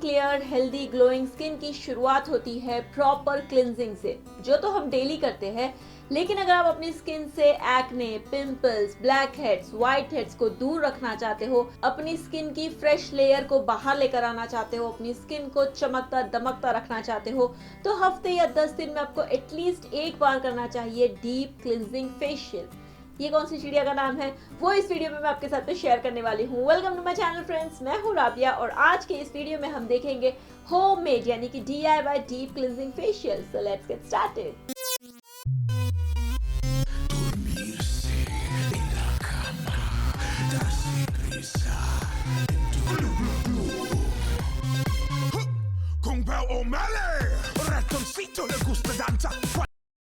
Clear healthy glowing skin की शुरुआत होती है प्रॉपर क्लिनजिंग से, जो तो हम डेली करते हैं। लेकिन अगर आप अपनी स्किन से acne, pimples, blackheads, white heads को दूर रखना चाहते हो, अपनी स्किन की फ्रेश लेयर को बाहर लेकर आना चाहते हो, अपनी स्किन को चमकता दमकता रखना चाहते हो, तो हफ्ते या 10 दिन में आपको एटलीस्ट एक बार करना चाहिए डीप क्लिनजिंग फेशियल। ये कौन सी चिड़िया का नाम है वो इस वीडियो में मैं आपके साथ में शेयर करने वाली हूँ। Welcome to my channel friends, मैं हूँ राबिया और आज के इस वीडियो में हम देखेंगे होममेड यानी कि DIY deep cleansing facial. So let's get started.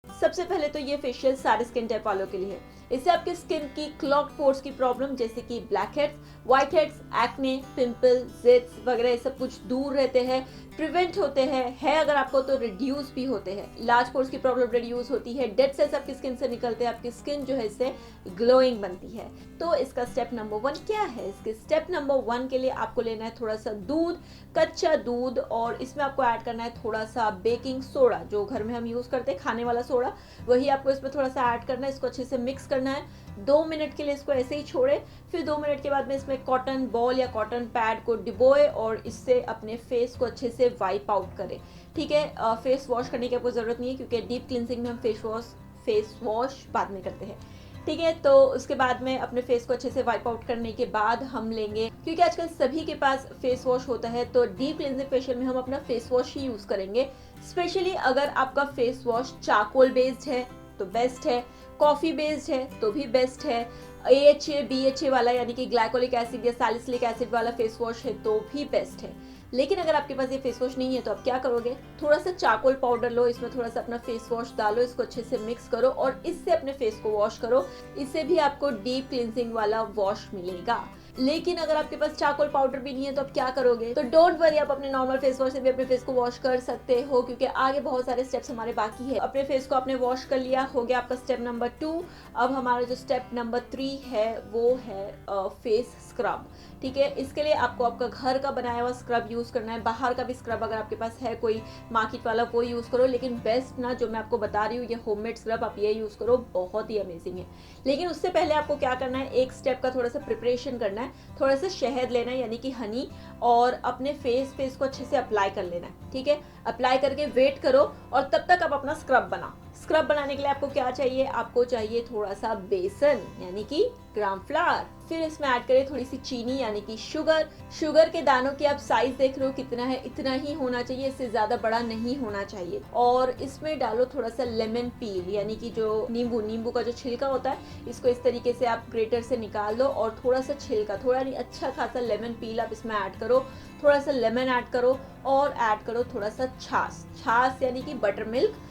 सबसे पहले तो ये फेशियल सारे स्किन टाइप वालों के लिए है। इससे आपके स्किन की क्लॉग्ड पोर्स की प्रॉब्लम जैसे कि black heads, white heads, acne, pimple, zits वगैरह ये सब कुछ दूर रहते हैं, प्रिवेंट होते हैं। है अगर आपको तो रिड्यूस भी होते हैं। लार्ज पोर्स की प्रॉब्लम रिड्यूस होती है, डेड सेल्स आपकी स्किन से निकलते हैं, आपकी स्किन जो है इससे ग्लोइंग बनती है। तो इसका स्टेप नंबर 1 क्या है? इसके स्टेप नंबर 1 के लिए आपको लेना है थोड़ा सा दूध, कच्चा दूध, और इसमें आपको ऐड करना है थोड़ा सा बेकिंग सोडा, जो घर में हम यूज करते हैं खाने वाला सोडा, वही आपको इसमें थोड़ा सा ऐड करना है। इसको अच्छे से मिक्स करना है। 2 मिनट के लिए इसको ऐसे ही छोड़े। फिर 2 मिनट के बाद में इसमें कॉटन बॉल या कॉटन पैड को डिबोए और इससे अपने फेस को अच्छे से वाइप आउट करें। ठीक है, फेस वॉश करने की आपको जरूरत नहीं है क्योंकि डीप क्लिनजिंग में हम फेस वॉश बाद में करते हैं। ठीक है, तो उसके बाद में अपने फेस को अच्छे से वाइप आउट करने के बाद हम लेंगे, क्योंकि आजकल सभी के पास फेस वॉश होता है, तो डीप क्लिनजिंग फेशियल में हम अपना फेस वॉश ही यूज करेंगे। स्पेशली अगर आपका फेस वॉश चारकोल बेस्ड है तो बेस्ट है, कॉफी बेस्ड है तो भी बेस्ट है, AHA BHA वाला यानी कि ग्लाइकोलिक एसिड या सैलिसिलिक एसिड वाला फेस वॉश है तो भी बेस्ट है। लेकिन अगर आपके पास ये फेस वॉश नहीं है तो आप क्या करोगे, थोड़ा सा चारकोल पाउडर लो, इसमें थोड़ा सा अपना फेस वॉश डालो, इसको अच्छे से मिक्स करो और इससे अपने फेस को वॉश करो। इससे भी आपको डीप क्लिनजिंग वाला वॉश मिलेगा। लेकिन अगर आपके पास चारकोल पाउडर भी नहीं है तो आप क्या करोगे? तो डोंट वरी, आप अपने नॉर्मल फेस वॉश से भी अपने फेस को वॉश कर सकते हो, क्योंकि आगे बहुत सारे स्टेप्स हमारे बाकी है। अपने फेस को आपने वॉश कर लिया, हो गया आपका स्टेप नंबर 2। अब हमारा जो स्टेप नंबर 3 है वो है फेस स्क्रब। ठीक है, इसके लिए आपको आपका घर का बनाया हुआ स्क्रब यूज करना है। बाहर का भी स्क्रब अगर आपके पास है कोई मार्केट वाला वो यूज करो, लेकिन बेस्ट ना जो मैं आपको बता रही हूँ ये होममेड स्क्रब, आप ये यूज करो, बहुत ही अमेजिंग है। लेकिन उससे पहले आपको क्या करना है, एक स्टेप का थोड़ा सा प्रिपरेशन करना है। थोड़ा सा शहद लेना है यानी कि हनी, और अपने फेस को अच्छे से अप्लाई कर लेना है। ठीक है, अप्लाई करके वेट करो और तब तक आप अपना स्क्रब बनाओ। स्क्रब बनाने के लिए आपको क्या चाहिए? आपको चाहिए थोड़ा सा बेसन यानी कि ग्राम फ्लावर। फिर इसमें ऐड करें थोड़ी सी चीनी यानी कि शुगर के दानों की आप साइज देख रहे हो कितना है, इतना ही होना चाहिए, इससे ज्यादा बड़ा नहीं होना चाहिए। और इसमें डालो थोड़ा सा लेमन पील यानी कि जो नींबू का जो छिलका होता है, इसको इस तरीके से आप ग्रेटर से निकाल दो और थोड़ा सा छिलका, थोड़ा नहीं अच्छा खासा लेमन पील आप इसमें ऐड करो। थोड़ा सा लेमन ऐड करो और ऐड करो थोड़ा सा छाछ यानी कि बटर मिल्क।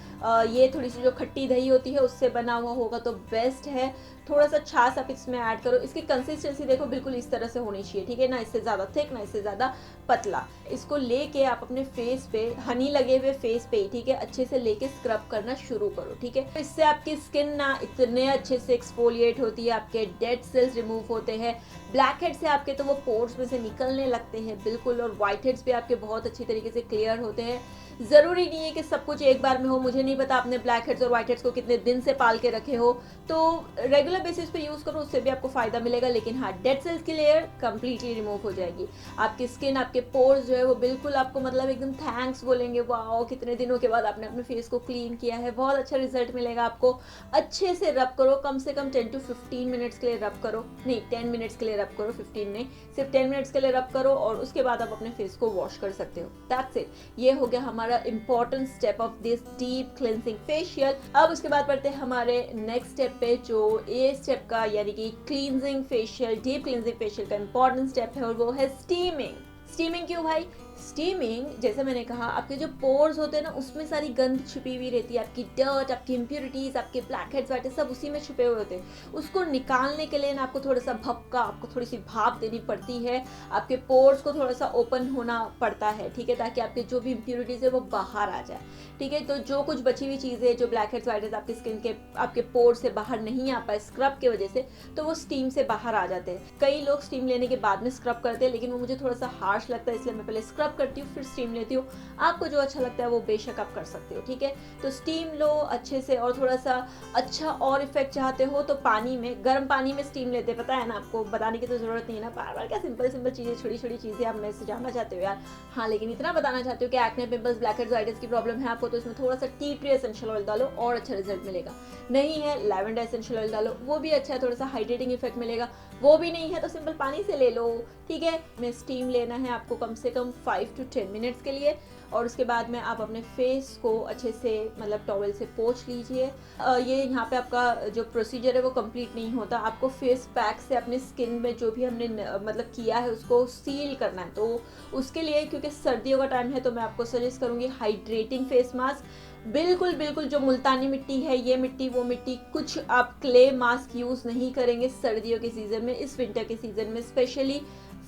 ये थोड़ी सी जो खट्टी दही होती है उससे बना हुआ होगा तो बेस्ट है। थोड़ा सा छाछ आप इसमें ऐड करो। इसकी कंसिस्टेंसी देखो बिल्कुल इस तरह से होनी चाहिए। ठीक है, ना इससे ज़्यादा थिक ना इससे ज़्यादा पतला। इसको लेके आप अपने फेस पे, हनी लगे हुए फेस पे ही, ठीक है, अच्छे से लेके स्क्रब करना शुरू करो। ठीक है, इससे आपकी स्किन ना इतने अच्छे से एक्सफोलिएट होती है, आपके डेड सेल्स रिमूव होते हैं, ब्लैक हेड्स से आपके तो वो पोर्स में से निकलने लगते हैं बिल्कुल, और व्हाइट हेड्स भी आपके बहुत अच्छी तरीके से क्लियर होते हैं। जरूरी नहीं है कि सब कुछ एक बार में हो। मुझे नहीं पता आपने ब्लैक हेड्स और व्हाइट हेड्स को कितने दिन से पाल के रखे हो, तो रेगुलर बेसिस पे यूज करो, उससे भी आपको फायदा मिलेगा। लेकिन हाँ, डेड सेल्स की लेयर कंप्लीटली रिमूव हो जाएगी। आपकी स्किन, आपके पोर्स जो है वो बिल्कुल आपको मतलब एकदम थैंक्स बोलेंगे, वाओ कितने दिनों के बाद आपने अपने फेस को क्लीन किया है, बहुत अच्छा रिजल्ट मिलेगा आपको। अच्छे से रब करो, कम से कम 10 to 15 मिनट्स के लिए रब करो, नहीं 10 मिनट्स के लिए रब करो, 15 नहीं, सिर्फ 10 मिनट्स के लिए रब करो और उसके बाद आप अपने फेस को वॉश कर सकते हो। दैट्स इट, ये हो गया हमारा important step of this deep cleansing facial. अब उसके बाद बढ़ते हैं हमारे नेक्स्ट स्टेप पे, जो ए स्टेप का यानी कि cleansing facial, deep cleansing facial का इंपॉर्टेंट स्टेप है और वो है स्टीमिंग। स्टीमिंग क्यों भाई? स्टीमिंग, जैसे मैंने कहा, आपके जो पोर्स होते हैं ना उसमें सारी गंद छुपी हुई रहती है, आपकी डर्ट, आपकी इम्प्योरिटीज, आपके ब्लैक हेड्स वाइट सब उसी में छुपे हुए होते हैं। उसको निकालने के लिए ना आपको थोड़ा सा भपका, आपको थोड़ी सी भाप देनी पड़ती है, आपके पोर्स को थोड़ा सा ओपन होना पड़ता है। ठीक है, ताकि आपके जो भी इम्प्योरिटीज है वो बाहर आ जाए। ठीक है, तो जो कुछ बची हुई चीजें, जो ब्लैक हेड्स वाइट हेड्स आपकी स्किन के, आपके पोर से बाहर नहीं आ पाए स्क्रब की वजह से, तो वो स्टीम से बाहर आ जाते हैं। कई लोग स्टीम लेने के बाद में स्क्रब करते हैं, लेकिन वो मुझे थोड़ा सा हार्श लगता है, इसलिए मैं पहले स्क्रब स्क्रब करती हूँ, फिर स्टीम लेती हूँ। आपको जो अच्छा लगता है वो बेशक आप कर सकते हो, ठीक है। तो स्टीम लो अच्छे से, और थोड़ा सा अच्छा और इफेक्ट चाहते हो तो पानी में, गर्म पानी में स्टीम लेते, पता है ना आपको, बताने की तो जरूरत नहीं है ना, बार बार क्या सिंपल सिंपल चीज़ें, छोटी छोटी चीज़ें आप मेरे से जानना चाहते हो यार। हाँ, लेकिन इतना बताना चाहते हो कि एक्ने, पिंपल्स, ब्लैकहेड्स, व्हाइटहेड्स की प्रॉब्लम है आपको, तो इसमें थोड़ा सा टी ट्री एसेंशियल ऑयल डालो और अच्छा रिजल्ट मिलेगा। नहीं है, लैवेंडर एसेंशियल ऑयल डालो, वो भी अच्छा है, थोड़ा सा हाइड्रेटिंग इफेक्ट मिलेगा। वो भी नहीं है तो सिंपल पानी से ले लो, ठीक है। में स्टीम लेना है आपको कम से कम 5 to 10 मिनट्स के लिए, और उसके बाद में आप अपने फेस को अच्छे से मतलब टॉवल से पोंछ लीजिए। ये यहाँ पे आपका जो प्रोसीजर है वो कंप्लीट नहीं होता, आपको फेस पैक से अपने स्किन में जो भी हमने मतलब किया है उसको सील करना है। तो उसके लिए, क्योंकि सर्दियों का टाइम है, तो मैं आपको सजेस्ट करूँगी हाइड्रेटिंग फेस मास्क। बिल्कुल बिल्कुल जो मुल्तानी मिट्टी है, ये मिट्टी वो मिट्टी, कुछ आप क्ले मास्क यूज़ नहीं करेंगे सर्दियों के सीज़न में, इस विंटर के सीज़न में स्पेशली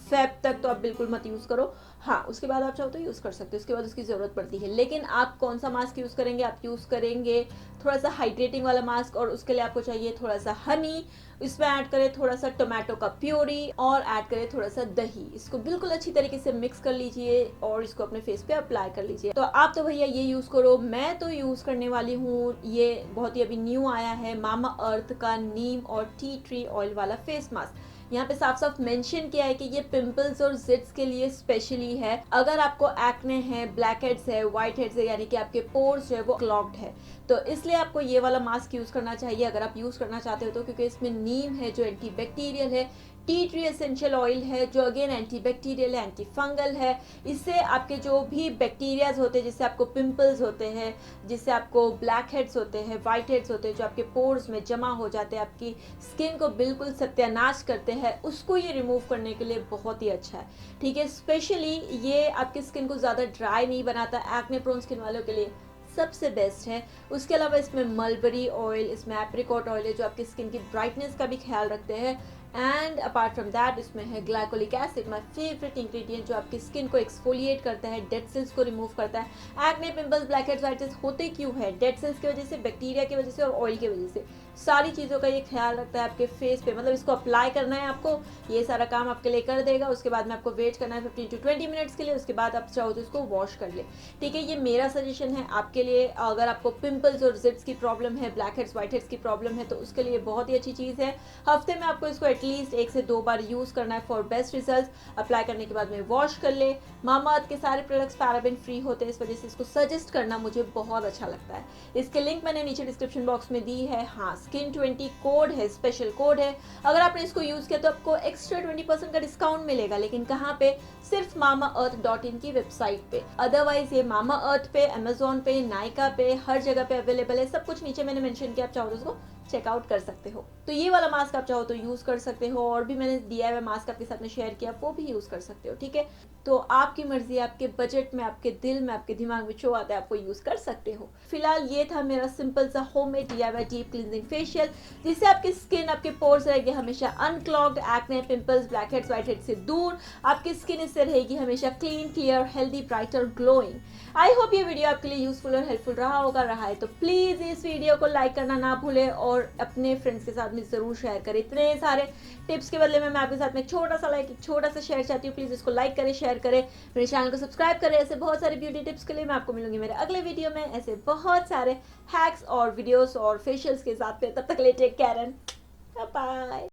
फेब तक तो आप बिल्कुल मत यूज़ करो। हाँ, उसके बाद आप चाहो तो यूज़ कर सकते हो, उसके बाद उसकी ज़रूरत पड़ती है। लेकिन आप कौन सा मास्क यूज़ करेंगे, आप यूज़ करेंगे थोड़ा सा हाइड्रेटिंग वाला मास्क, और उसके लिए आपको चाहिए थोड़ा सा हनी, इसमें ऐड करें थोड़ा सा टोमेटो का प्योरी, और ऐड करें थोड़ा सा दही। इसको बिल्कुल अच्छी तरीके से मिक्स कर लीजिए और इसको अपने फेस पे अप्लाई कर लीजिए। तो आप तो भैया ये यूज़ करो, मैं तो यूज़ करने वाली हूँ, ये बहुत ही अभी न्यू आया है, मामा अर्थ का नीम और टी ट्री ऑयल वाला फेस मास्क। यहाँ पे साफ साफ मेंशन किया है कि ये पिंपल्स और जिट्स के लिए स्पेशली है। अगर आपको एक्ने है, ब्लैक हेड्स है, व्हाइट हेड्स है, यानी कि आपके पोर्स जो है वो क्लॉग्ड है, तो इसलिए आपको ये वाला मास्क यूज़ करना चाहिए अगर आप यूज़ करना चाहते हो तो, क्योंकि इसमें नीम है जो एंटी बैक्टीरियल है, टी ट्री एसेंशियल ऑयल है जो अगेन एंटी बैक्टीरियल है, एंटी फंगल है। इससे आपके जो भी बैक्टीरियाज होते हैं, जिससे आपको पिंपल्स होते हैं, जिससे आपको ब्लैक हेड्स होते हैं, वाइट हेड्स होते हैं, जो आपके पोर्स में जमा हो जाते हैं, आपकी स्किन को बिल्कुल सत्यानाश करते हैं, उसको ये रिमूव करने के लिए बहुत ही अच्छा है, ठीक है। स्पेशली ये आपकी स्किन को ज़्यादा ड्राई नहीं बनाता, एक्ने प्रोन स्किन वालों के लिए सबसे बेस्ट है। उसके अलावा इसमें मलबरी ऑयल, इसमें एप्रिकॉट ऑयल है जो आपकी स्किन की ब्राइटनेस का भी ख्याल रखते हैं। एंड अपार्ट फ्रॉम दैट इसमें है glycolic acid, my favourite ingredient, जो आपकी स्किन को एक्सफोलिएट करता है, डेड सेल्स को रिमूव करता है। एक्ने, पिंपल्स, ब्लैकहेड्स, व्हाइटहेड्स होते क्यों है? डेड सेल्स की वजह से, बैक्टीरिया की वजह से और ऑयल की वजह से। सारी चीज़ों का ये ख्याल रखता है आपके फेस पे, मतलब इसको अप्लाई करना है आपको, ये सारा काम आपके लिए कर देगा। उसके बाद में आपको वेट करना है 15 to 20 मिनट्स के लिए, उसके बाद आप चाहो तो इसको वॉश कर ले, ठीक है। ये मेरा सजेशन है आपके लिए। अगर आपको पिंपल्स और जिट्स की प्रॉब्लम है, ब्लैक हेड्स, व्हाइट हेड्स की प्रॉब्लम है, तो उसके लिए बहुत ही अच्छी चीज़ है। हफ्ते में आपको इसको एटलीस्ट 1 से 2 बार यूज़ करना है फॉर बेस्ट रिजल्ट। अप्लाई करने के बाद में वॉश कर ले। मामाअर्थ के सारे प्रोडक्ट्स पैराबेन फ्री होते हैं, इस वजह से इसको सजेस्ट करना मुझे बहुत अच्छा लगता है। इसके लिंक मैंने नीचे डिस्क्रिप्शन बॉक्स में दी है। हाँ, स्किन 20 कोड है, स्पेशल कोड है। अगर आपने इसको यूज़ किया तो आपको एक्स्ट्रा 20% का डिस्काउंट मिलेगा, लेकिन कहाँ पे? सिर्फ mamaearth.in की वेबसाइट पे। अदरवाइज ये मामाअर्थ पे, अमेजोन पे, नायका पे, हर जगह पे अवेलेबल है। सब कुछ नीचे मैंने मेंशन किया, आप चाहो तो उसको चेकआउट कर सकते हो। तो ये वाला मास्क आप चाहो तो यूज़ कर सकते हो, और भी मैंने दिया है मास्क आपके साथ में शेयर किया, वो भी यूज़ कर सकते हो, ठीक है। तो आपकी मर्जी, आपके बजट में, आपके दिल में, आपके दिमाग में जो आता है आपको यूज़ कर सकते हो। फिलहाल ये था मेरा सिंपल सा homemade DIY deep cleansing facial, जिससे आपकी स्किन, आपके पोर्स रहेंगे हमेशा unclogged, acne, pimples, blackheads, whiteheads से दूर। आपकी स्किन इससे रहेगी हमेशा क्लीन, क्लियर, हेल्दी, ब्राइट और ग्लोइंग। आई होप ये वीडियो आपके लिए यूजफुल और हेल्पफुल रहा है तो प्लीज़ इस वीडियो को लाइक करना ना भूलें, और अपने फ्रेंड्स के साथ में ज़रूर शेयर करें। इतने सारे टिप्स के बदले में मैं आपके साथ में छोटा सा लाइक, छोटा सा शेयर चाहती हूँ। प्लीज़ इसको लाइक करें, शेयर करें, मेरे चैनल को सब्सक्राइब करें। ऐसे बहुत सारे ब्यूटी टिप्स के लिए मैं आपको मिलूंगी मेरे अगले वीडियो में, ऐसे बहुत सारे हैक्स और वीडियोस और फेशियल्स के साथ। तब तक के लिए टेक केयर एंड बाय।